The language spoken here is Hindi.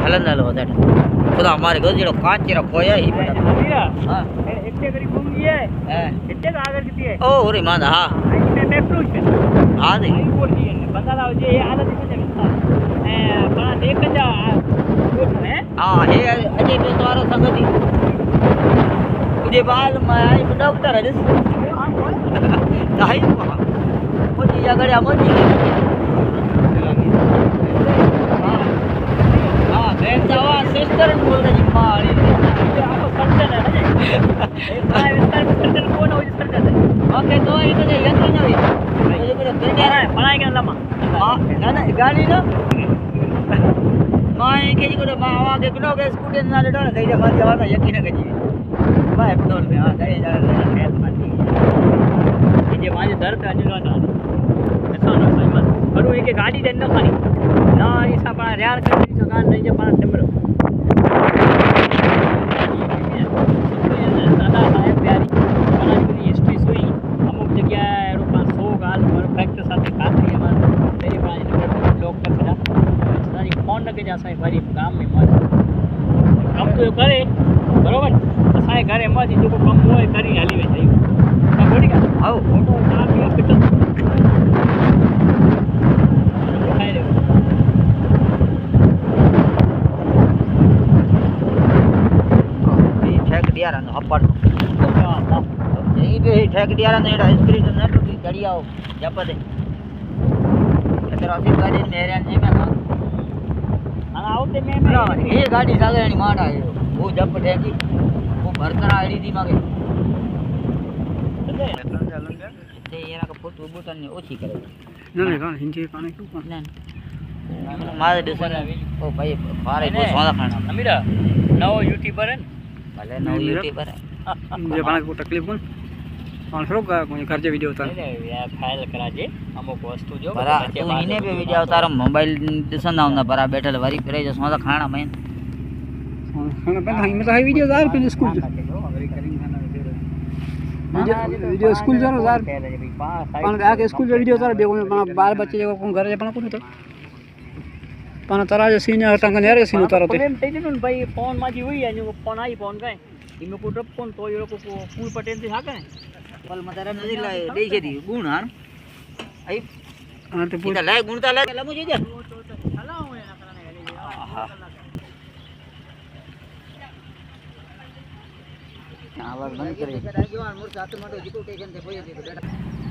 हलन हलो होता खुदा हमारे घर जो कांच रा खोया ही हां इतने करीब घूम लिए इतने आगे कितनी है ओ रे मान हां मैं मेट्रो पे हां दे बोल दिए बता लाओ जे ये आदत में ए बड़ा देख जा है हां हे अजय पे तुम्हारो संगति मुझे बाल में आई डॉक्टर है नहीं मुझे जगह मुझे हां मैं जावा सिस्टर बोल रही मारी आपको सर्जन है एक बार विस्तार में सर्जन कौन हो सर्जन ओके तो ये तो यंत्र नहीं ये मेरे बेटे है पढ़ाई के लम्मा हां ना ना गाड़ी ना मां के जी को मां के किनो के स्कूटी ना लेडो ना दे मां जावा ना यकीन के जी भाई पेट्रोल में हां दे जा खेत माटी ये मां दर्द अजरो ना ऐसा ना सही मत करू एक गाड़ी देन ना खाली ना ऐसा पण रेयर कर सका नहीं जे पण नंबर दादा साहेब प्यारी बनानी हिस्ट्री हुई अमुक जगह रूपा 100 गाल परफेक्ट साथे खातरी हमार तेरी पानी नंबर लोग कर जा सारी फोन न के जा साई भरी गाम में मत कम तो करे बरोबर साई घरे मत जो को कम होय करी हाली वे जाई का बोडी का आओ फोटो उठा के पिट ठेकडियारा अपर यही पे ठेकडियारा ने हिस्ट्री तो न टूटी चढ़िया हो जपदे तेरा सी गाड़ी मेरे ने में हां आउते में ये गाड़ी सागणी माड़ा है वो जप ठेकी वो भरकर आड़ी थी मागे ते येरा का फोटो बटन ने ओછી करे न कान हिंदी काने क्यों न मारे दिसन ओ भाई मारे को सोना खाना अमीरा नव यूट्यूबर है भले नव यूट्यूबर है जे बाना को तकलीफ कोन पण थोड़ो कोई खर्चे वीडियो उतार यार फाइल करा जे अमुक वस्तु जो बरा तू इने पे वीडियो उतार मोबाइल दिसन ना बरा बैठल वरी करे जो सोना खाना में खाना पे में तो है वीडियो यार पे स्कूल वीडियो स्कूल जरो यार पण आके स्कूल जो वीडियो उतार बेगो में बाल बच्चे जो को घर जे पण कोन तो पण तारा जो सीन है तंग नेरे सीन उतारो ते प्रेम થઈ જનું ભાઈ ફોન માજી હોઈ અને ફોન आई फोन કાય इमे को टप फोन तो ये को फूल पटेल से हाके पल मतारा नदी लाए दे छेदी गुण हां आई हां तो पूरा लाए गुण ता लाए लमु जे हला हो ना करने हां आवाज बंद करे आगे मोर साथ में तो जिको टेशन से कोई दे बेटा